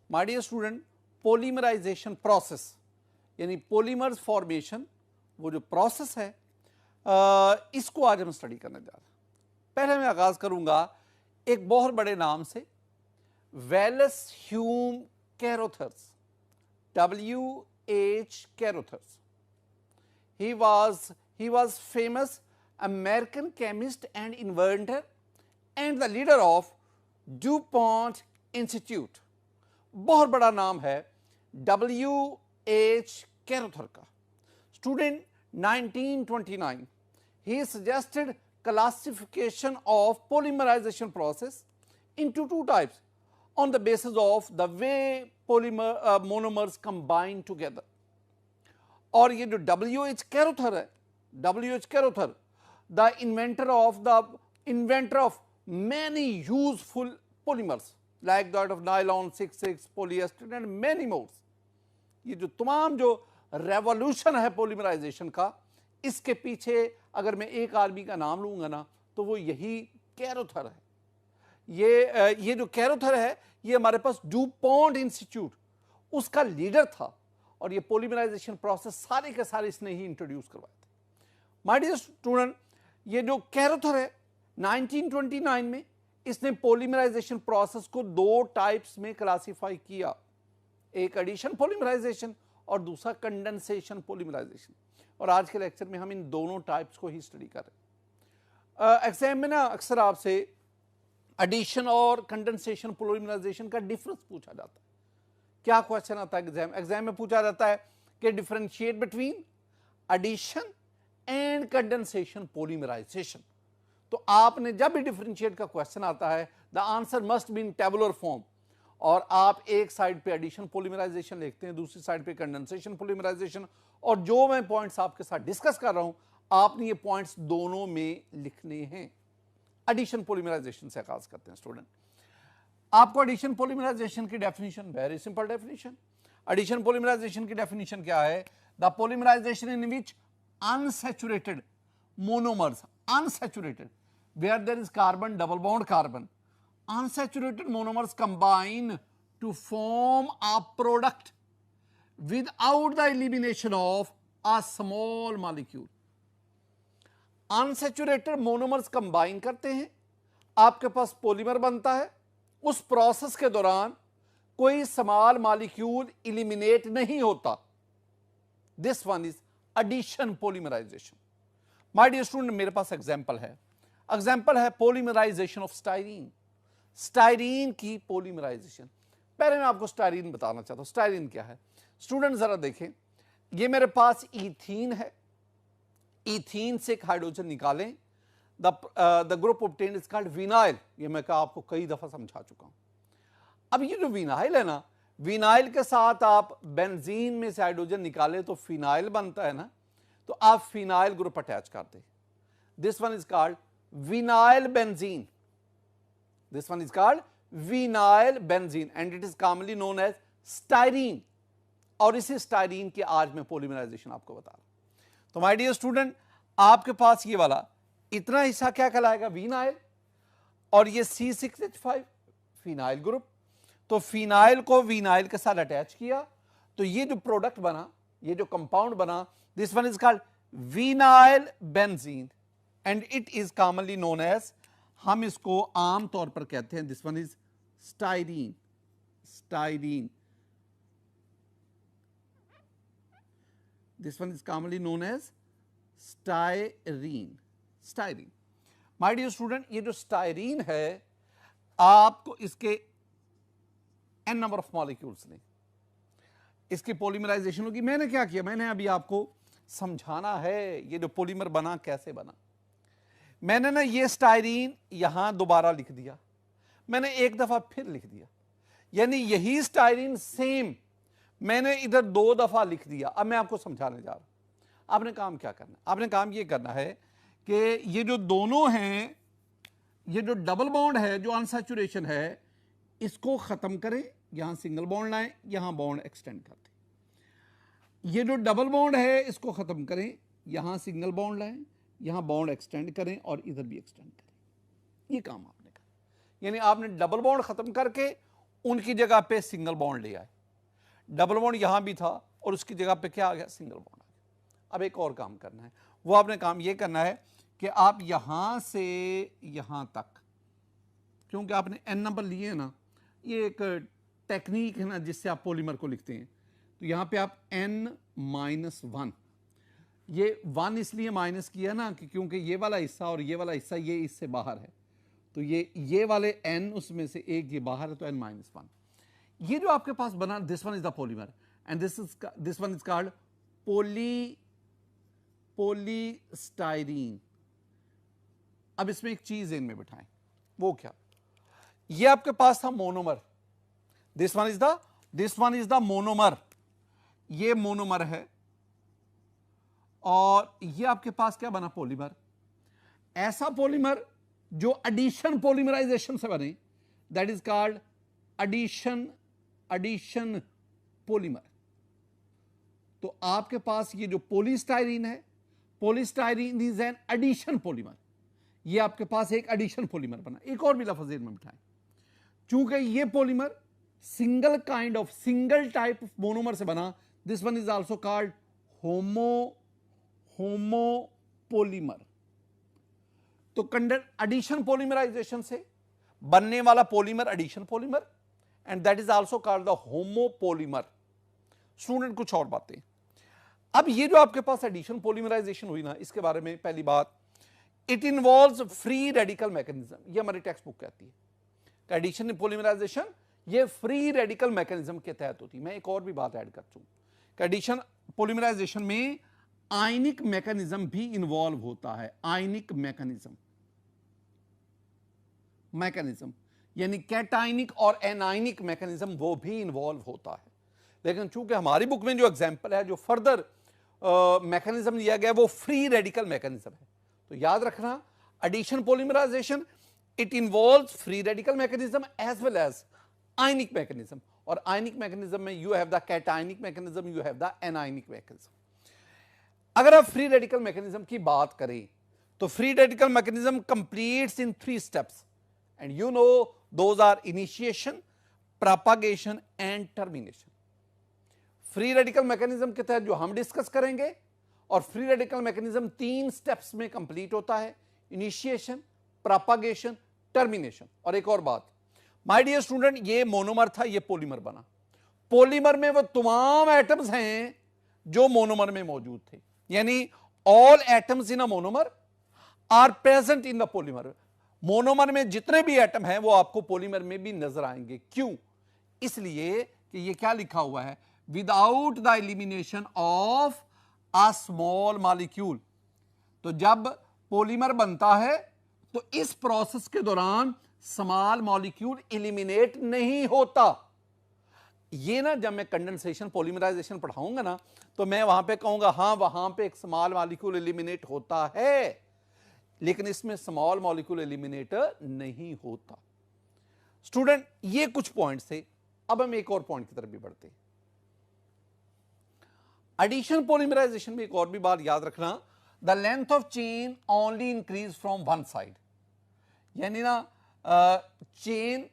My dear student, polymerisation process यानी polymers formation, वो जो प्रोसेस है इसको आज हम स्टडी करने जा रहे हैं। पहले मैं आगाज करूंगा एक बहुत बड़े नाम से, Wallace Hume Carothers, W.H. Carothers. He was famous American chemist and inventor and the leader of DuPont Institute. बहुत बड़ा नाम है W.H. Carother का। Student 1929, he suggested classification of polymerization process into two types on the basis of the way monomers combine together. और ये जो W.H. Carother है, W.H. Carother, the inventor of many useful polymers like that of nylon, 6,6, polyester and many more. ये जो तमाम जो revolution है polymerisation का, इसके पीछे अगर मैं एक आदमी का नाम लूंगा ना तो वो यही कैरोथर है। ये जो कैरोथर है ये हमारे पास डुपॉन्ट इंस्टीट्यूट उसका लीडर था और ये पॉलीमराइजेशन प्रोसेस सारे के सारे इसने ही इंट्रोड्यूस करवाए थे। माय डियर स्टूडेंट, ये जो कैरोथर है 1929 में इसने पॉलीमराइजेशन प्रोसेस को दो टाइप्स में क्लासिफाई किया, एक एडिशन पॉलीमराइजेशन और दूसरा कंडेंसेशन पॉलीमराइजेशन। और आज के लेक्चर में हम इन दोनों टाइप्स को ही स्टडी कर रहे हैं। एग्जाम में ना अक्सर आपसे एडिशन और कंडेंसेशन पॉलीमराइजेशन का डिफरेंस पूछा जाता है। क्या क्वेश्चन आता है एग्जाम में पूछा जाता है कि differentiate between addition and condensation polymerisation. तो आपने जब भी डिफरेंशिएट का क्वेश्चन आता है the answer must be in tabular form, और आप एक साइड पे एडिशन पॉलीमराइजेशन लिखते हैं, दूसरी साइड पे कंडेंसेशन पॉलीमराइजेशन, और जो मैं पॉइंट्स आपके साथ डिस्कस कर रहा हूं आपने ये पॉइंट्स दोनों में लिखने हैं। एडिशन पॉलीमराइजेशन से आगाज करते हैं स्टूडेंट। आपको एडिशन पॉलीमराइजेशन की definition, very simple definition. Addition polymerisation की डेफिनेशन क्या है? The polymerisation in which unsaturated monomers, unsaturated where there is carbon double bond carbon, unsaturated monomers combine to form a product without the elimination of a small molecule. Unsaturated monomers combine करते हैं, आपके पास polymer बनता है, उस process के दौरान कोई small molecule eliminate नहीं होता। This one is addition polymerisation. My dear student, मेरे पास एग्जांपल है पॉलीमराइजेशन ऑफ स्टाइरीन, स्टाइरीन की पॉलीमराइजेशन। पहले मैं आपको स्टाइरीन बताना चाहता हूं। स्टाइरीन क्या है स्टूडेंट, जरा देखें। ये मेरे पास इथीन है, इथीन से एक हाइड्रोजन निकालें, the group obtained is called vinyl. ये मैं आपको कई दफा समझा चुका हूं। अब ये जो विनाइल है ना, विनाइल के साथ आप बेंजीन में से हाइड्रोजन निकालें तो फिनाइल बनता है ना, तो आप फिनाइल ग्रुप अटैच कर दें। This one is called vinyl benzene. This one is called vinyl benzene and it is commonly known as styrene। और इसी स्टाइरीन के आज मैं पॉलीमराइजेशन आपको बता रहा हूं। तो माय डियर स्टूडेंट, आपके पास ये वाला इतना हिस्सा क्या कहलाएगा? विनाइल, और ये C6H5 फिनाइल ग्रुप। तो फिनाइल को विनाइल के साथ अटैच किया तो ये जो प्रोडक्ट बना, ये जो कंपाउंड बना, this one is called vinyl benzene and it is commonly known as, हम इसको आम तौर पर कहते हैं, this one is styrene. Styrene, this one is commonly known as styrene. Styrene. My dear student, ये जो स्टाइरीन है आपको इसके n नंबर ऑफ मॉलिक्यूल्स ने, इसकी पॉलीमराइजेशन होगी। मैंने क्या किया, मैंने अभी आपको समझाना है ये जो पॉलीमर बना कैसे बना। मैंने ना ये स्टाइरीन यहां दोबारा लिख दिया, मैंने एक दफा फिर लिख दिया, यानी यही स्टाइरीन सेम मैंने इधर दो दफा लिख दिया। अब मैं आपको समझाने जा रहा हूं। आपने काम क्या करना है? आपने काम ये करना है कि ये जो दोनों हैं, ये जो डबल बॉन्ड है, जो अनसैचुरेशन है, इसको खत्म करें, यहां सिंगल बॉन्ड लाएं, यहां बॉन्ड एक्सटेंड कर दें। ये जो डबल बॉन्ड है इसको खत्म करें, यहां सिंगल बॉन्ड लाएं, यहां बॉन्ड एक्सटेंड करें और इधर भी एक्सटेंड करें। ये काम आपने करा, यानी आपने डबल बॉन्ड खत्म करके उनकी जगह पे सिंगल बॉन्ड ले आए, डबल बॉन्ड यहां भी था और उसकी जगह पे क्या आ गया, सिंगल बॉन्ड आ गया। अब एक और काम करना है, वो आपने काम ये करना है कि आप यहां से यहां तक, क्योंकि आपने n नंबर लिए ना, ये एक टेक्निक है ना जिससे आप पॉलीमर को लिखते हैं, तो यहां पे आप n-1, ये 1 इसलिए माइनस किया ना कि क्योंकि ये वाला हिस्सा और ये वाला हिस्सा ये इससे बाहर है, तो ये वाले n उसमें से एक ये बाहर है, तो n-1। ये जो आपके पास बना, this one is the polymer and this one is called polystyrene. अब इसमें एक चीज इनमें बिठाएं, वो क्या, ये आपके पास था monomer, this one is the monomer, ये मोनोमर है, और ये आपके पास क्या बना, पॉलीमर। ऐसा पॉलीमर जो एडिशन पॉलीमराइजेशन से बने, that is called addition polymer. तो आपके पास ये जो पॉलीस्टाइरीन है, polystyrene is an addition polymer, ये आपके पास एक एडिशन पॉलीमर बना। एक और भी लफ्ज में बिठाएं, चूंकि ये polymer single type of monomer से बना, this one is also called homopolymer. तो कंडर एडिशन पॉलीमराइजेशन से बनने वाला polymer addition polymer, and that is also called the homopolymer. Student कुछ और बातें, अब ये जो आपके पास एडिशन पॉलीमराइजेशन हुई ना, इसके बारे में पहली बात, it involves free radical mechanism, ये हमारी टेक्स्ट बुक कहती है एडिशन पॉलीमराइजेशन ये फ्री रेडिकल मैकेनिज्म के तहत होती है। मैं एक और भी बात ऐड कर दूं, एडिशन पॉलीमराइजेशन में आयनिक मैकेनिज्म भी इन्वॉल्व होता है, आयनिक मैकेनिज्म यानी कैटायनिक और एनायनिक मैकेनिज्म वो भी इन्वॉल्व होता है। लेकिन चूंकि हमारी बुक में जो एग्जांपल है, जो फर्दर मैकेनिज्म लिया गया, वो फ्री रेडिकल मैकेनिज्म है। तो याद रखना, addition polymerisation it involves free radical mechanism as well as ionic mechanism, और आयनिक मैकेनिज्म में you have the cationic mechanism, you have the anionic mechanism. अगर आप फ्री रेडिकल मैकेनिज्म की बात करें तो free radical mechanism completes in 3 steps, and you know those are initiation, propagation and termination. Free radical mechanism के तहत जो हम डिस्कस करेंगे, और फ्री रेडिकल मैकेनिज्म 3 स्टेप्स में कंप्लीट होता है, इनिशिएशन, प्रोपागेशन, टर्मिनेशन। और एक और बात माय डियर स्टूडेंट, ये मोनोमर था, ये पॉलीमर बना। पॉलीमर में वो तमाम एटम्स हैं जो मोनोमर में मौजूद थे, यानी all atoms in a monomer are present in the polymer. Monomer में जितने भी एटम हैं वो आपको पॉलीमर में भी नजर आएंगे। क्यों? इसलिए कि ये क्या लिखा हुआ है, without the elimination of a small molecule. तो जब पॉलीमर बनता है तो इस प्रोसेस के दौरान स्मॉल मॉलिक्यूल एलिमिनेट नहीं होता। ये ना जब मैं कंडेंसेशन पॉलीमराइजेशन पढ़ाऊंगा ना, तो मैं वहां पे कहूंगा हां वहां पे एक स्मॉल मॉलिक्यूल एलिमिनेट होता है, लेकिन इसमें स्मॉल मॉलिक्यूल एलिमिनेट नहीं होता। स्टूडेंट ये कुछ पॉइंट्स थे, अब हम एक और पॉइंट की तरफ भी बढ़ते हैं। एडिशन पॉलीमराइजेशन में एक और भी बात याद रखना, the length of chain only increase from one side, यानी ना चेन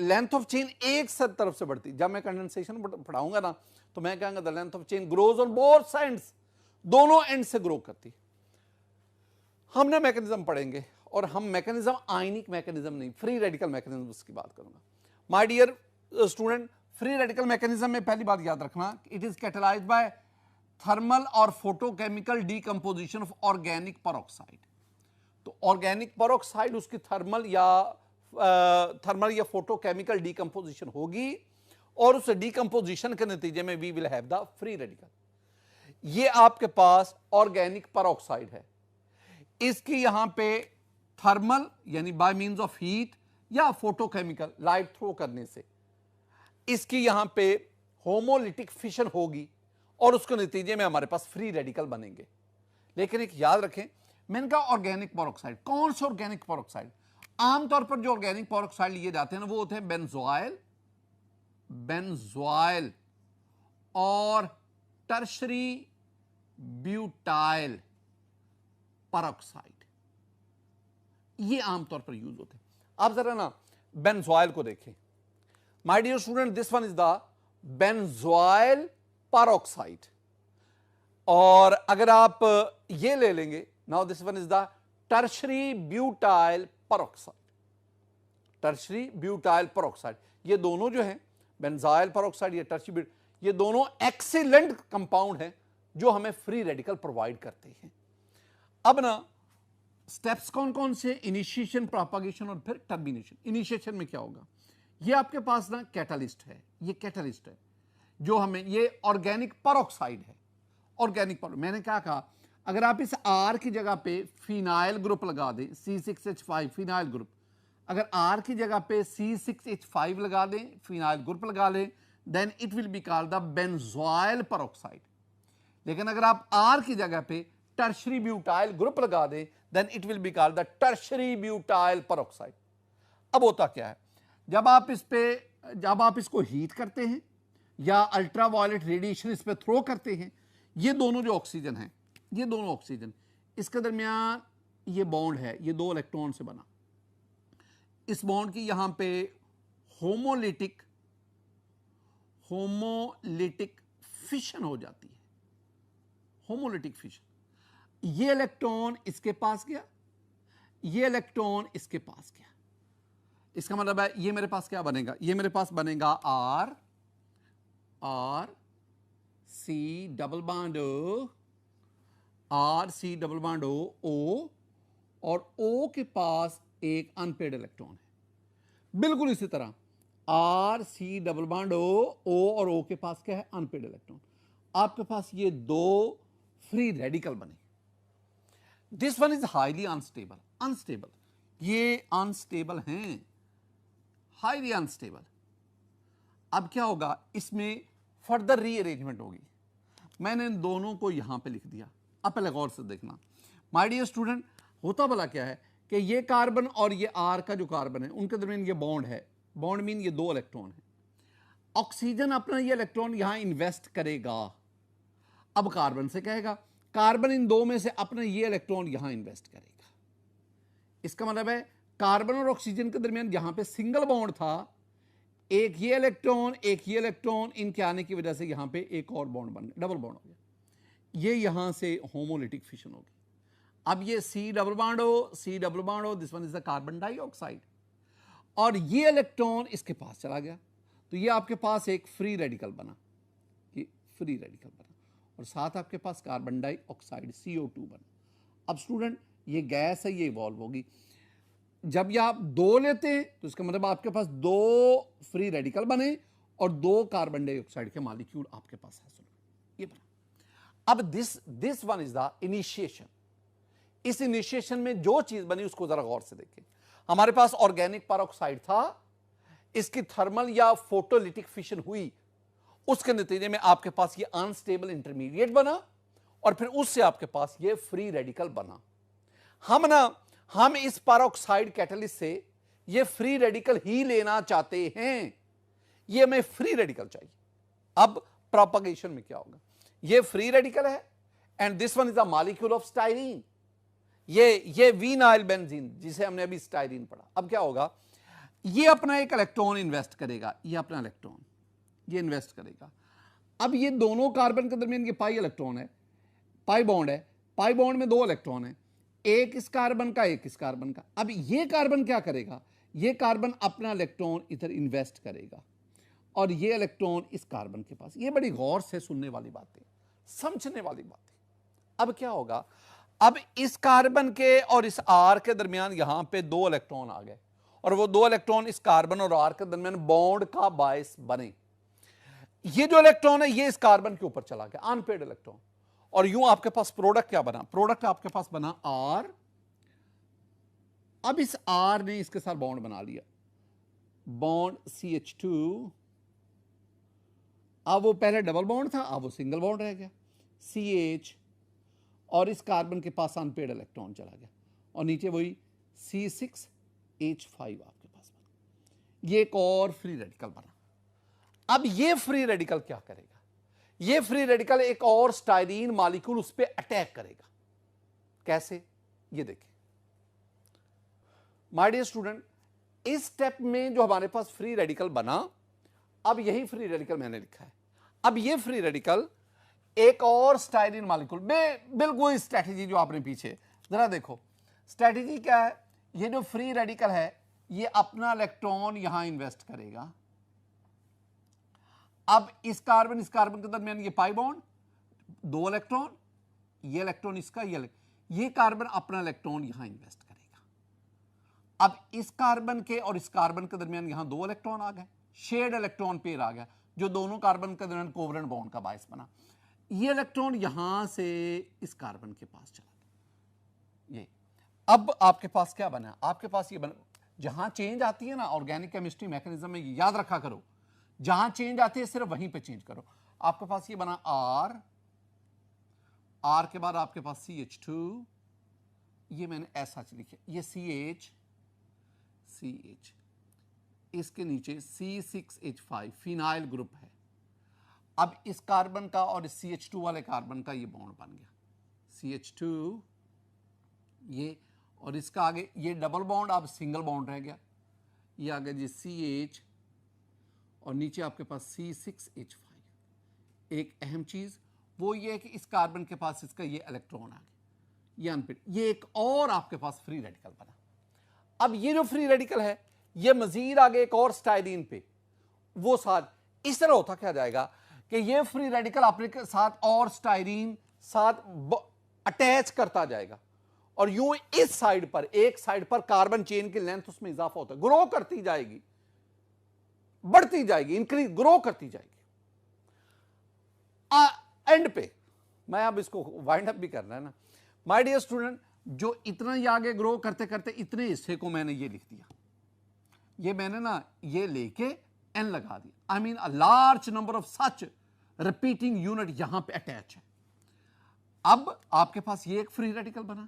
लेंथ ऑफ चेन एक तरफ से बढ़ती। जब मैं कंडेंसेशन पढ़ाऊंगा ना तो मैं कहूंगा the length of chain grows on both sides, दोनों एंड से ग्रो करती। हमने मैकेनिज्म पढ़ेंगे, और हम मैकेनिज्म आयनिक मैकेनिज्म नहीं, फ्री रेडिकल मैकेनिज्म उसकी बात करूंगा। My dear student, free radical mechanism में पहली बात याद रखना, it is catalysed by thermal और photochemical decomposition of organic peroxide. तो ऑर्गेनिक पेरोक्साइड उसकी थर्मल या फोटोकेमिकल डीकंपोजिशन होगी, और उस डीकंपोजिशन के नतीजे में we will have the free radical. ये आपके पास ऑर्गेनिक पेरोक्साइड है, इसकी यहां पे थर्मल यानी बाय मींस ऑफ हीट या फोटोकेमिकल लाइट थ्रो करने से इसकी यहां पे होमोलिटिक फिशन होगी, और उसके नतीजे में हमारे पास फ्री रेडिकल बनेंगे। लेकिन एक याद रखें, मैंने कहा ऑर्गेनिक पेरोक्साइड, कौन से ऑर्गेनिक पेरोक्साइड? आमतौर पर जो ऑर्गेनिक पेरोक्साइड लिए जाते हैं ना, वो होते हैं बेंजोइल और टर्शरी ब्यूटाइल पेरोक्साइड, ये आमतौर पर यूज होते हैं। आप जरा ना बेंजोइल को देखें, my dear student, this one is the benzoyl peroxide. और अगर आप ये ले लेंगे, now this one is the tertiary butyl peroxide. Tertiary butyl peroxide, ये दोनों जो हैं, बेंजाइल पेरोक्साइड या टर्शरी ब्यूट, ये दोनों एक्सीलेंट कंपाउंड हैं जो हमें फ्री रेडिकल प्रोवाइड करते हैं। अब ना स्टेप्स कौन कौन से, इनिशिएशन, प्रोपागेशन और फिर टर्मिनेशन। इनिशिएशन में क्या होगा, ये आपके पास ना कैटालिस्ट है, ये कैटालिस्ट है जो हमें, ये ऑर्गेनिक पेरोक्साइड है, ऑर्गेनिक पेरो। मैंने क्या कहा, अगर आप इस R की जगह पे फिनाइल ग्रुप लगा दें, C6H5 फिनाइल ग्रुप, अगर R की जगह पे C6H5 लगा दें, फिनाइल ग्रुप लगा लें, then it will be called the benzoyl peroxide. लेकिन अगर आप R की जगह पे टर्शरी ब्यूटाइल ग्रुप लगा दें, then it will be called the tertiary butyl peroxide. अब होता क्या है, जब आप इसको हीट करते हैं या अल्ट्रावायलेट रेडिएशन इस पे थ्रो करते हैं, ये दोनों जो ऑक्सीजन हैं, ये दोनों ऑक्सीजन, इसके दरमियान ये बॉन्ड है, ये 2 इलेक्ट्रॉन से बना। इस बॉन्ड की यहां पे होमोलिटिक फिशन हो जाती है, होमोलिटिक फिशन। ये इलेक्ट्रॉन इसके पास गया, ये इलेक्ट्रॉन इसके पास गया। इसका मतलब है ये मेरे पास क्या बनेगा, ये मेरे पास बनेगा R C double bond R C double bond O, और O के पास एक अनपेड इलेक्ट्रॉन है। बिल्कुल इसी तरह R C double bond O और O के पास क्या है, अनपेड इलेक्ट्रॉन। आपके पास ये 2 फ्री रेडिकल बने। This one is highly unstable, unstable, ये अनस्टेबल हैं, हाईली अनस्टेबल। अब क्या होगा, इसमें फर्दर रीअरेंजमेंट होगी। मैंने इन दोनों को यहां पे लिख दिया। अब पहले गौर से देखना माय डियर स्टूडेंट, होता भला क्या है कि ये कार्बन और ये R का जो कार्बन है, उनके दरमियान ये बॉन्ड है, बॉन्ड मीन ये 2 इलेक्ट्रॉन है। ऑक्सीजन अपना ये इलेक्ट्रॉन यहां इन्वेस्ट करेगा। अब कार्बन से कहेगा, कार्बन इन 2 में से अपना ये इलेक्ट्रॉन यहां इन्वेस्ट करेगा। इसका मतलब है कार्बन और ऑक्सीजन के दरमियान यहां पे सिंगल बॉन्ड था, एक ये इलेक्ट्रॉन एक ये इलेक्ट्रॉन, इनके आने की वजह से यहां पे एक और बॉन्ड बन गया, डबल बॉन्ड हो गया। ये यहां से होमोलिटिक फिशन होगी। अब ये C double bond O, this one is the carbon dioxide, और ये इलेक्ट्रॉन इसके पास चला गया, तो ये आपके पास एक फ्री रेडिकल बना, ये फ्री रेडिकल बना, और साथ आपके पास कार्बन डाइऑक्साइड CO2 बना। अब स्टूडेंट, ये गैस है, ये इवॉल्व होगी। जब ये आप 2 लेते हैं तो इसका मतलब आपके पास 2 फ्री रेडिकल बने और 2 कार्बन डाइऑक्साइड के मॉलिक्यूल आपके पास हासिल हुए, ये बना। अब this one is the initiation. इस इनिशिएशन में जो चीज बनी उसको जरा गौर से देखें। हमारे पास ऑर्गेनिक पेरोक्साइड था, इसकी थर्मल या फोटोलिटिक फिशन हुई, उसके नतीजे में आपके पास ये अनस्टेबल इंटरमीडिएट बना, और फिर उससे आपके पास ये फ्री रेडिकल बना। हम इस पेरोक्साइड कैटलिस्ट से ये फ्री रेडिकल ही लेना चाहते हैं, ये हमें फ्री रेडिकल चाहिए। अब प्रोपगेशन में क्या होगा, ये फ्री रेडिकल है and this one is the molecule of styrene, ये विनाइल बेंजीन जिसे हमने अभी स्टाइरीन पढ़ा। अब क्या होगा, ये अपना एक इलेक्ट्रॉन इन्वेस्ट करेगा, ये अपना इलेक्ट्रॉन ये इन्वेस्ट करेगा। अब ये दोनों कार्बन के दरमियान ये पाई इलेक्ट्रॉन है, पाई बॉन्ड है, पाई बॉन्ड में 2 इलेक्ट्रॉन है, एक इस कार्बन का एक इस कार्बन का। अब ये कार्बन क्या करेगा, ये कार्बन अपना इलेक्ट्रॉन इधर इन्वेस्ट करेगा और ये इलेक्ट्रॉन इस कार्बन के पास। ये बड़ी गौर से सुनने वाली बातें, समझने वाली बातें। अब क्या होगा, अब इस कार्बन के और इस R के दरमियान यहां पे 2 इलेक्ट्रॉन आ गए, और वो 2 इलेक्ट्रॉन इस कार्बन और R के दरमियान बॉन्ड का बायस बने। ये जो इलेक्ट्रॉन है ये इस कार्बन के ऊपर चला गया, अनपेड इलेक्ट्रॉन, और यूं आपके पास प्रोडक्ट क्या बना, प्रोडक्ट आपके पास बना R। अब इस R ने इसके साथ बॉन्ड बना लिया, बॉन्ड CH2। अब वो पहले डबल बॉन्ड था, अब वो सिंगल बॉन्ड रह गया CH, और इस कार्बन के पास अनपेड इलेक्ट्रॉन चला गया, और नीचे वही C6H5 आपके पास बना। ये एक और फ्री रेडिकल बना। अब ये फ्री रेडिकल क्या करेगा, ये फ्री रेडिकल एक और स्टाइरीन मॉलिक्यूल उस पर अटैक करेगा। कैसे, ये देखिए माय डियर स्टूडेंट, इस स्टेप में जो हमारे पास फ्री रेडिकल बना, अब यही फ्री रेडिकल मैंने लिखा है। अब ये फ्री रेडिकल एक और स्टाइरिन मॉलिक्यूल, बिल्कुल स्ट्रैटेजी जो आपने पीछे, जरा देखो स्ट्रैटेजी क्या है। ये जो फ्री रेडिकल है ये अपना इलेक्ट्रॉन यहां इन्वेस्ट करेगा। अब इस कार्बन के दरमियान ये पाई बॉन्ड, 2 इलेक्ट्रॉन, ये इलेक्ट्रॉन इसका, ये कार्बन अपना इलेक्ट्रॉन यहां इन्वेस्ट करेगा। अब इस कार्बन के और इस कार्बन के दरमियान यहां 2 इलेक्ट्रॉन आ गए, शेयर्ड इलेक्ट्रॉन पेयर आ गया, जो दोनों कार्बन के दरमियान कोवलेंट बॉन्ड का बायस बना। ये इलेक्ट्रॉन यहां से इस कार्बन के पास चला गया। ये अब आपके पास क्या बना, आपके पास ये बना, जहां चेंज आती है ना ऑर्गेनिक केमिस्ट्री मैकेनिज्म में, याद रखा करो, जहां चेंज आती है सिर्फ वहीं पे चेंज करो। आपके पास ये बना आर के बाद आपके पास CH2, ये मैंने ऐसा लिखा, ये CH, इसके नीचे C6H5 फिनाइल ग्रुप है। अब इस कार्बन का और इस CH2 वाले कार्बन का ये बॉन्ड बन गया, CH2 ये, और इसका आगे ये डबल बॉन्ड अब सिंगल बॉन्ड रह गया, ये आगे जी CH और नीचे आपके पास C6H5। एक अहम चीज वो ये है कि इस कार्बन के पास इसका ये इलेक्ट्रॉन आ गया, ये अनपिड, ये एक और आपके पास फ्री रेडिकल बना। अब ये जो फ्री रेडिकल है ये मजीद आगे एक और स्टाइरीन पे वो साथ इस तरह होता क्या जाएगा कि ये फ्री रेडिकल अपने साथ और स्टाइरीन साथ अटैच करता जाएगा, और यूं इस साइड पर, एक साइड पर कार्बन चेन की लेंथ उसमें इजाफा होता है, ग्रो करती जाएगी, बढ़ती जाएगी, इंक्रीज ग्रो करती जाएगी। एंड पे मैं अब इसको वाइंड अप भी करना है ना माय डियर स्टूडेंट, जो इतना ही आगे ग्रो करते करते इतने हिस्से को मैंने ये लिख दिया, ये मैंने ना ये लेके एन लगा दिया। I mean a large number of such repeating unit यहां पे अटैच है। अब आपके पास ये एक फ्री रेडिकल बना।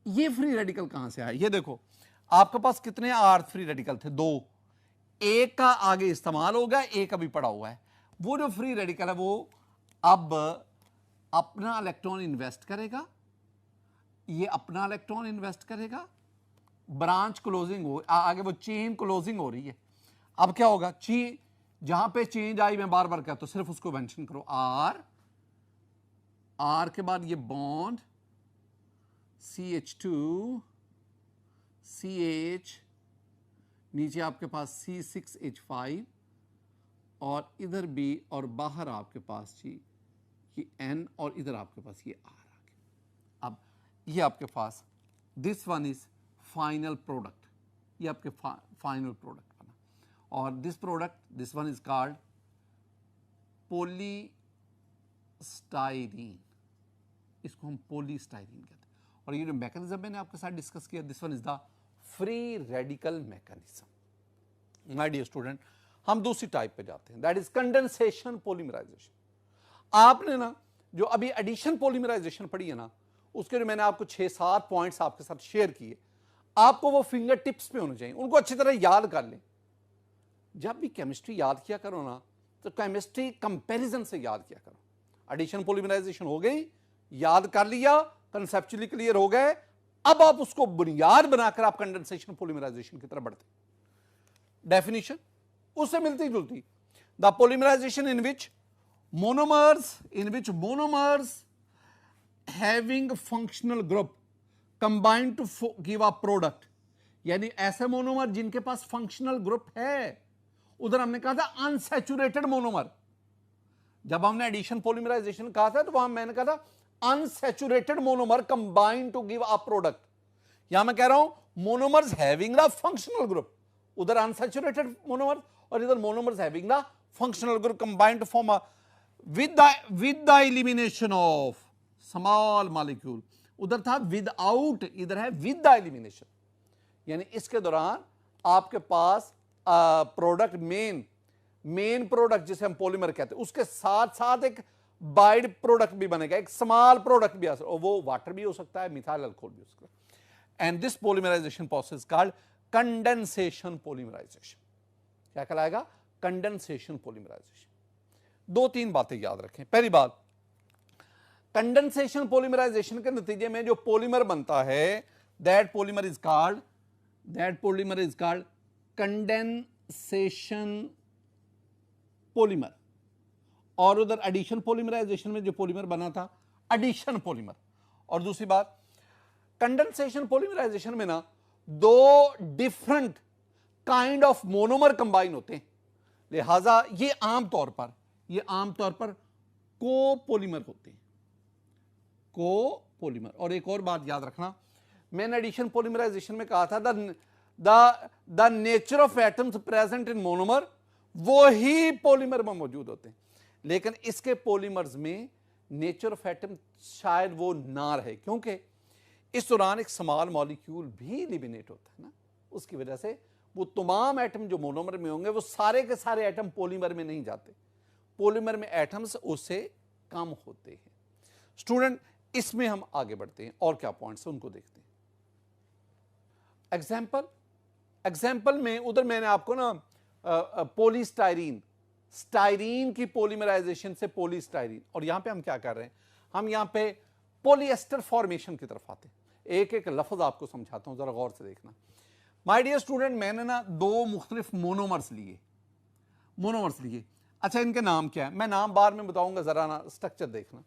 ये फ्री रेडिकल कहां से आया, ये देखो आपके पास कितने आर फ्री रेडिकल थे, 2, एक का आगे इस्तेमाल हो गया, एक अभी पड़ा हुआ है। वो जो फ्री रेडिकल है वो अब अपना इलेक्ट्रॉन इन्वेस्ट करेगा, ये अपना इलेक्ट्रॉन इन्वेस्ट करेगा, ब्रांच क्लोजिंग हो, आगे वो चेन क्लोजिंग हो रही है। अब क्या होगा, जहां पे चेंज आई मैं बार बार कहता हूं, सिर्फ उसको मेंशन करो, आर के बाद ये बॉन्ड CH2 CH, नीचे आपके पास C6H5 और इधर भी, और बाहर आपके पास जी ये N और इधर आपके पास ये R आ गया। अब ये आपके पास this one is final product, ये आपके फाइनल प्रोडक्ट बना, और this product this one is called polystyrene, इसको हम पॉलीस्टाइरीन कहते हैं। और ये जो मैकेनिज्म मैंने आपके साथ डिस्कस किया, this one is the free radical mechanism. My dear student, हम दूसरी टाइप पे जाते हैं, दैट इज कंडेंसेशन पॉलीमराइजेशन। आपने ना जो अभी एडिशन पॉलीमराइजेशन पढ़ी है ना, उसके जो मैंने आपको 6-7 पॉइंट्स आपके साथ शेयर किए, आपको वो फिंगर टिप्स पे होने चाहिए, उनको अच्छी तरह याद कर लें। जब भी केमिस्ट्री याद किया करो ना, तो केमिस्ट्री कंपैरिजन से याद किया करो। एडिशन पॉलीमराइजेशन हो गई, याद कर लिया, कंसेप्चुअली क्लियर हो गए, अब आप उसको बुनियाद बनाकर आप कंडेंसेशन पॉलीमराइजेशन की तरफ बढ़ते। डेफिनेशन उससे मिलती जुलती, the polymerisation in which monomers having functional group combine to give a product, यानी ऐसे मोनोमर जिनके पास फंक्शनल ग्रुप है। उधर हमने कहा था अनसैचुरेटेड मोनोमर, जब हमने एडिशन पॉलीमराइजेशन कहा था तो वहां मैंने कहा था unsaturated monomer combine to give a product. यहां मैं कह रहा हूं monomers having the functional group, उधर अनसैचुरेटेड मोनोमर और इधर monomers having the functional group combine to form a with the elimination of small molecule, उधर था without, इधर है with the elimination, यानी इसके दौरान आपके पास प्रोडक्ट मेन प्रोडक्ट जिसे हम पॉलीमर कहते हैं, उसके साथ साथ एक बाइड प्रोडक्ट भी बनेगा, एक स्मॉल प्रोडक्ट भी आ सकता है, वो वाटर भी हो सकता है, मिथाइल अल्कोहल भी हो सकता है। And this polymerization process called condensation polymerization. क्या कहलाएगा, कंडेंसेशन पॉलीमराइजेशन। 2-3 बातें याद रखें। पहली बात, कंडेंसेशन पॉलीमराइजेशन के नतीजे में जो पॉलीमर बनता है, that polymer is called condensation polymer, और उधर एडिशन पॉलीमराइजेशन में जो पॉलीमर बना था एडिशन पॉलीमर। और दूसरी बात, कंडेंसेशन पॉलीमराइजेशन में ना दो different kind of monomer combine होते हैं, लिहाजा ये आमतौर पर कोपोलीमर होते हैं, कोपोलीमर। और एक और बात याद रखना, मैंने एडिशन पॉलीमराइजेशन में कहा था the nature of atoms present in monomer वो ही पॉलीमर में मौजूद होते हैं, लेकिन इसके पॉलीमर्स में नेचर ऑफ एटम शायद वो ना रहे, क्योंकि इस दौरान एक स्मॉल मॉलिक्यूल भी एलिमिनेट होता है ना, उसकी वजह से वो तमाम एटम जो मोनोमर में होंगे वो सारे के सारे एटम पॉलीमर में नहीं जाते, पॉलीमर में एटम्स उससे कम होते हैं। स्टूडेंट, इसमें हम आगे बढ़ते हैं और क्या पॉइंट्स हैं उनको देखते हैं। एग्जाम्पल में उधर मैंने आपको ना स्टाइरीन की पॉलीमराइजेशन से पॉलीस्टाइरीन, और यहां पे हम क्या कर रहे हैं, हम यहां पे पॉलीएस्टर फॉर्मेशन की तरफ आते हैं। एक एक लफ्ज आपको समझाता हूं, जरा गौर से देखना। माय डियर स्टूडेंट, मैंने ना दो मुख्तलिफ मोनोमर्स लिए। अच्छा, इनके नाम क्या है, मैं नाम बाद में बताऊंगा, जरा ना स्ट्रक्चर देखना।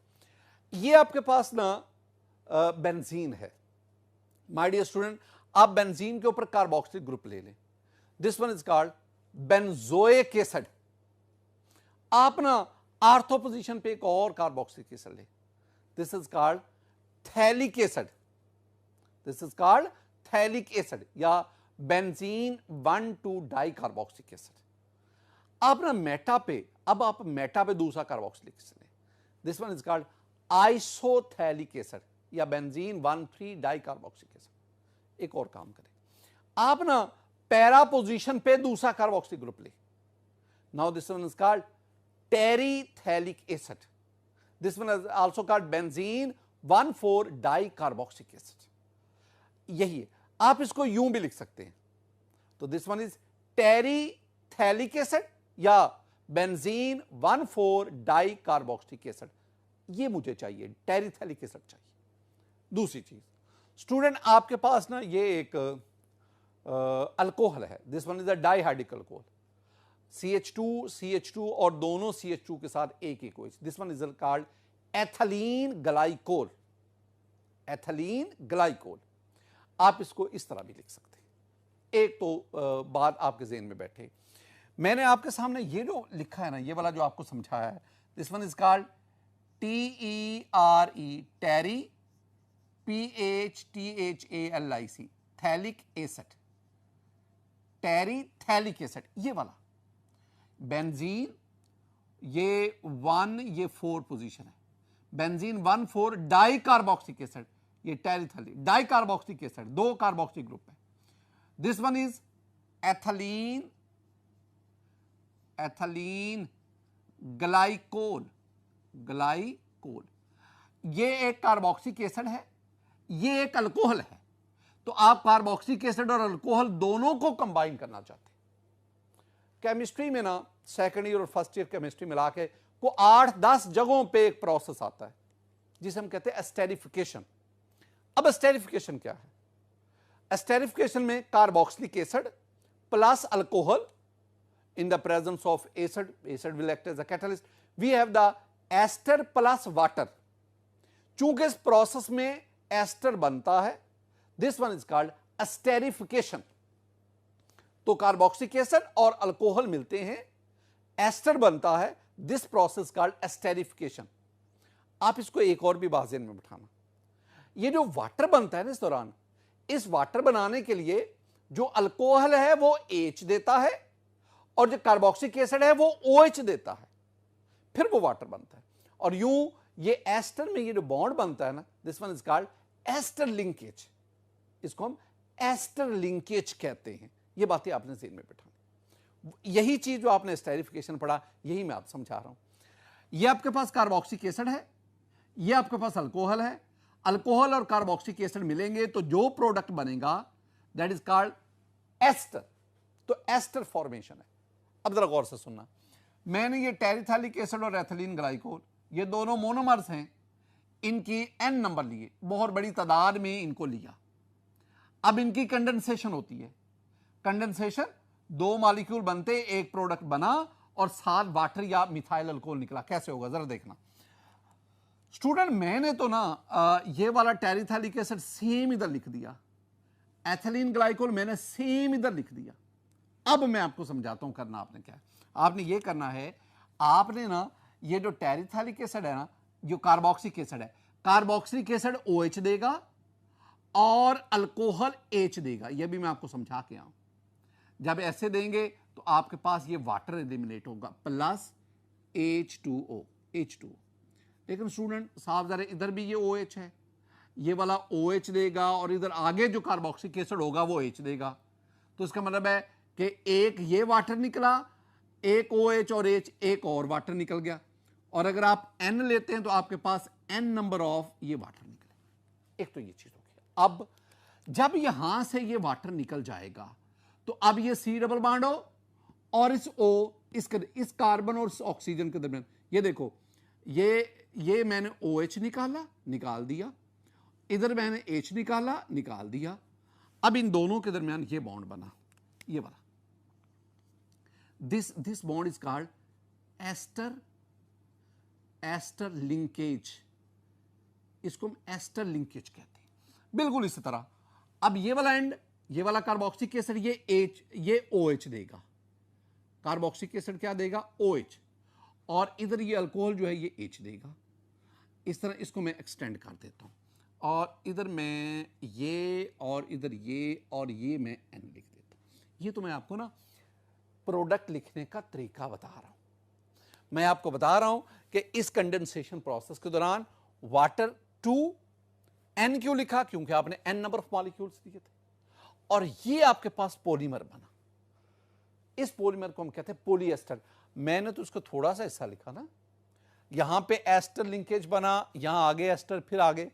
ये आपके पास ना बेंजीन है। माय डियर स्टूडेंट, आप बेंजीन के ऊपर कार्बोक्सिलिक ग्रुप ले लें, this one is called benzoic acid. आप ना आर्थो पोजीशन पे एक और कार्बोक्सिलिक एसिड ले, this is called phthalic acid, या बेंजीन 1,2 डाई कार्बोक्सिलिक एसिड। आप ना मेटा पे दूसरा कार्बोक्सिलिक एसिड लें, this one is called isophthalic acid, या बेंजीन 1,3 डाई कार्बोक्सिलिक एसिड। एक और काम करें, आप ना पैरा पोजीशन पे दूसरा कार्बोक्सिलिक ग्रुप ले, now this one is called terephthalic acid, this one is also called benzene 1,4 di carboxylic acid. यही है, आप इसको यूं भी लिख सकते हैं, तो दिस वन इज टेरिथैलिक एसिड या बेंजीन 1,4 डाई कार्बोक्सिलिक एसिड। ये मुझे चाहिए, टेरिथैलिक एसिड चाहिए। दूसरी चीज स्टूडेंट, आपके पास ना ये एक अल्कोहल है, this one is a dihydric alcohol, CH2 और दोनों CH2 के साथ एक OH, this one is called ethylene glycol. आप इसको इस तरह भी लिख सकते हैं। एक तो बात आपके ज़हन में बैठे, मैंने आपके सामने ये जो लिखा है ना, ये वाला जो आपको समझाया है, this one is called TERE, tere, PHTHALIC, phthalic acid, terephthalic acid. ये वाला बेंजीन, ये 1, ये 4 पोजीशन है, बेंजीन 1,4 डाई कार्बोक्सिलिक एसिड, ये terephthalic di carboxylic acid, 2 carboxylic group है, this one is ethylene glycol. ये एक कार्बोक्सिलिक एसिड है, ये एक अल्कोहल है, तो आप कार्बोक्सिलिक एसिड और अल्कोहल दोनों को कंबाइन करना चाहते हैं। केमिस्ट्री में ना सेकेंड ईयर और फर्स्ट ईयर केमिस्ट्री मिला के को 8-10 जगहों पे एक प्रोसेस आता है जिसे हम कहते हैं एस्टेरिफिकेशन। अब एस्टेरिफिकेशन क्या है? एस्टेरिफिकेशन में carboxylic acid plus alcohol in the presence of acid will act as a catalyst, we have the ester plus water। चूंकि इस प्रोसेस में एस्टर बनता है, this one is called esterification. तो कार्बोक्सिलिक एसिड और अल्कोहल मिलते हैं, एस्टर बनता है, दिस प्रोसेस कॉल्ड एस्टेरिफिकेशन। आप इसको एक और भी बाज़ेन में बिठाना, ये जो वाटर बनता है ना इस दौरान, इस वाटर बनाने के लिए जो अल्कोहल है वो H देता है और जो कार्बोक्सिलिक एसिड है वो OH देता है, फिर वो वाटर बनता है। और यूं ये एस्टर में ये जो बॉन्ड बनता है ना, this one is called ester linkage, इसको हम एस्टर लिंकेज कहते हैं। ये बातें आपने ज़हन में बिठानी, यही चीज जो आपने एस्टेरिफिकेशन पढ़ा, यही मैं आपको समझा रहा हूं। ये आपके पास कार्बोक्सिलिक एसिड है, ये आपके पास अल्कोहल है, अल्कोहल और कार्बोक्सिलिक एसिड मिलेंगे तो जो प्रोडक्ट बनेगा दैट इज कॉल्ड एस्टर। तो एस्टर फॉर्मेशन है। अब जरा गौर से सुनना, मैंने ये टेरिथैलिक एसिड और एथिलीन ग्लाइकोल ये दोनों मोनोमर्स हैं, इनकी n नंबर लिए, बहुत बड़ी तादाद में इनको लिया। अब इनकी कंडेंसेशन होती है, कंडेंसेशन 2 मॉलिक्यूल बनते, एक प्रोडक्ट बना और साथ वाटर या मिथाइल अल्कोहल निकला, कैसे होगा जरा देखना स्टूडेंट। मैंने तो ना ये वाला टेरिथैलिक एसिड सेम इधर लिख दिया, एथिलीन ग्लाइकोल मैंने सेम इधर लिख दिया। अब मैं आपको समझाता हूं करना आपने क्या है। आपने ये करना है, आपने ना ये जो टेरिथैलिक एसिड है ना, जो कार्बोक्सिलिक एसिड है, कार्बोक्सिलिक एसिड OH देगा और अल्कोहल H देगा। ये भी मैं आपको समझा के आऊं। जब ऐसे देंगे तो आपके पास ये वाटर एलिमिनेट होगा प्लस H2O, H2O। लेकिन स्टूडेंट साहब जरा इधर भी ये OH है, ये वाला OH देगा और इधर आगे जो कार्बोक्सिलिक एसिड होगा वो H देगा। तो इसका मतलब है कि एक ये वाटर निकला, एक OH और H, एक और वाटर निकल गया। और अगर आप N लेते हैं तो आपके पास N नंबर ऑफ ये वाटर निकले। एक तो ये चीज होगी। अब जब यहां से ये वाटर निकल जाएगा तो अब ये C डबल बॉन्ड हो और इस O, इस कार्बन और इस ऑक्सीजन के दरमियान, ये देखो ये मैंने OH निकाल दिया, इधर मैंने H निकाल दिया। अब इन दोनों के दरमियान ये बॉन्ड बना, ये वाला। This bond is called ester linkage. इसको हम एस्टर लिंकेज कहते हैं। बिल्कुल इसी तरह अब ये वाला एंड, ये वाला कार्बोक्सिलिक एसिड ये OH देगा, कार्बोक्सिलिक एसिड क्या देगा OH, और इधर ये अल्कोहल जो है ये H देगा। इस तरह इसको मैं एक्सटेंड कर देता हूं और इधर मैं ये और इधर ये और ये मैं N लिख देता हूं। ये तो मैं आपको ना प्रोडक्ट लिखने का तरीका बता रहा हूं। मैं आपको बता रहा हूं कि इस कंडेंसेशन प्रोसेस के दौरान वाटर 2 N क्यों लिखा, क्योंकि आपने N नंबर ऑफ मॉलिक्यूल्स दिए थे और ये आपके पास पॉलीमर बना। इस पॉलीमर को हम कहते हैं पॉलीएस्टर। मैंने तो उसको थोड़ा सा हिस्सा लिखा ना, यहां पे एस्टर लिंकेज बना, यहां आगे एस्टर, फिर आगे,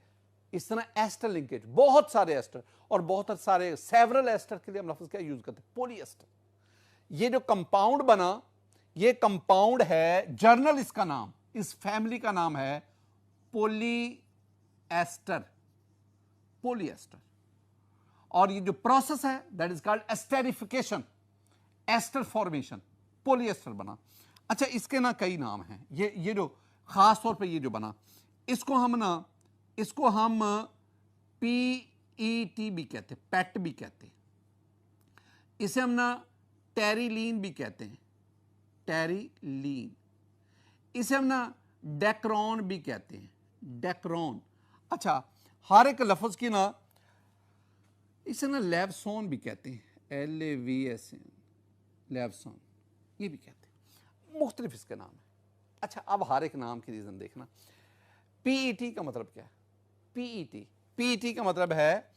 इस तरह एस्टर लिंकेज, बहुत सारे एस्टर और बहुत सारे सेवरल एस्टर के लिए हम लफ्ज क्या यूज करते हैं, पॉलीएस्टर। ये जो कंपाउंड बना, ये कंपाउंड है, जर्नल इसका नाम, इस फैमिली का नाम है पॉलीएस्टर, पॉलीएस्टर। और ये जो प्रोसेस है that is called esterification, ester formation, polyester बना। अच्छा, इसके ना कई नाम हैं। ये जो खास तौर पे ये जो बना, इसको हम PET भी कहते हैं, पेट भी कहते हैं। इसे हम ना टेरिलीन भी कहते हैं, टेरिलीन। इसे हम ना डेक्रॉन भी कहते हैं, डेक्रॉन। अच्छा, हर एक लफ्ज की ना, इसे ना लेवसोन भी कहते हैं, LAVSN, लेवसोन, ये भी कहते हैं। मुख्तलिफ इसके नाम है। अच्छा, अब हर एक नाम की रीजन देखना। PET का मतलब क्या है? PET का मतलब है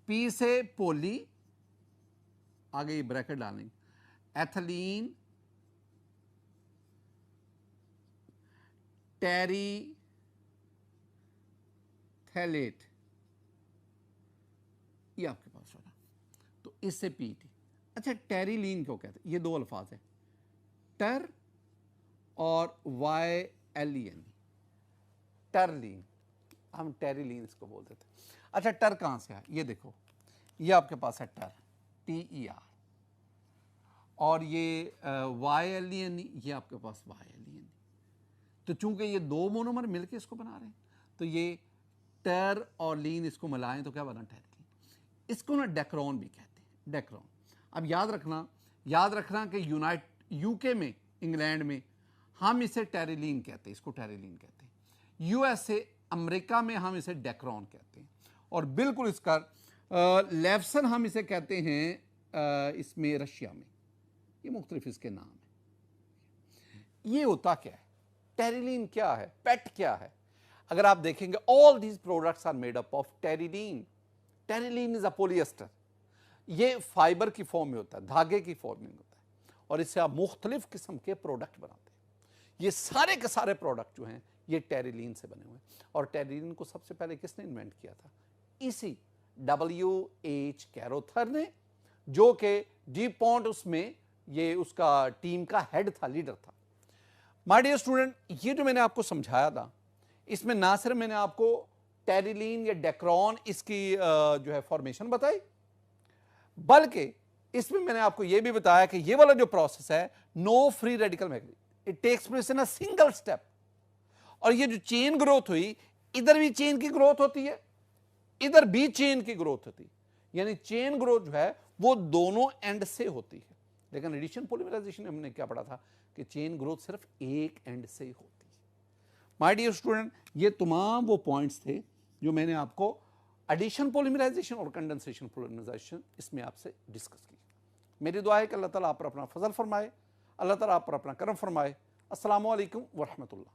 P से पोली, आगे ये ब्रैकेट डालेंगे, एथिलीन टेरिथैलेट, ये आपके पास होगा। तो इससे PET। अच्छा, टेरिलीन क्यों कहते हैं? ये दो अल्फाज है, टर और YLEN, टरलीन। हम टेरिलीन इसको बोलते थे। अच्छा, टर कहां से है? ये देखो, ये आपके पास है टर, TER, और ये YLEN, ये आपके पास YLEN। तो चूंकि ये दो मोनोमर मिलकर इसको बना रहे हैं, तो ये टर और लीन इसको मिलाएं तो क्या बना? टेरिलीन। इसको ना डेक्रॉन भी कहते हैं, डेक्रॉन। अब याद रखना कि UK में, इंग्लैंड में हम इसे टेरिलीन कहते हैं, इसको टेरिलीन कहते हैं। USA, अमेरिका में हम इसे डेक्रॉन कहते हैं। और बिल्कुल इसका लेवसन हम इसे कहते हैं इसमें रशिया में। ये मुख्तलिफ इसके नाम है। ये होता क्या है? टेरिलीन क्या है? पेट क्या है? अगर आप देखेंगे, all these products are made up of terylene. Terylene is a polyester. ये फाइबर की फॉर्म में होता है, धागे की फॉर्म में होता है, और इससे आप मुख्तलिफ किस्म के प्रोडक्ट बनाते हैं। ये सारे के सारे प्रोडक्ट जो हैं ये टेरिलीन से बने हुए हैं। और टेरिलीन को सबसे पहले किसने इन्वेंट किया था? इसी WH कैरोथर ने, जो कि डीपॉन्ट उसमें ये उसका टीम का हेड था, लीडर था। माय डियर स्टूडेंट, ये जो मैंने आपको समझाया था, इसमें ना सिर्फ मैंने आपको टेरिलीन या डेक्रॉन इसकी जो है फॉर्मेशन बताई, बल्कि इसमें मैंने आपको यह भी बताया कि ये वाला जो प्रोसेस है, no free radical making, it takes place in a single step. और ये जो चेन ग्रोथ हुई, इधर भी चेन की ग्रोथ होती है, इधर भी चेन की ग्रोथ होती है, यानी चेन ग्रोथ जो है वो दोनों एंड से होती है। लेकिन एडिशन पॉलीमराइजेशन में हमने क्या पढ़ा था कि चेन ग्रोथ सिर्फ एक एंड से होती है। माय डियर स्टूडेंट, ये तमाम वो पॉइंट्स थे जो मैंने आपको एडिशन पॉलीमराइजेशन और कंडेंसेशन पॉलीमराइजेशन इसमें आपसे डिस्कस की। मेरी दुआ है कि अल्लाह ताला आप पर अपना फजल फरमाए, अल्लाह ताला आप पर अपना करम फरमाए। अस्सलामु अलैकुम व रहमतुल्लाह।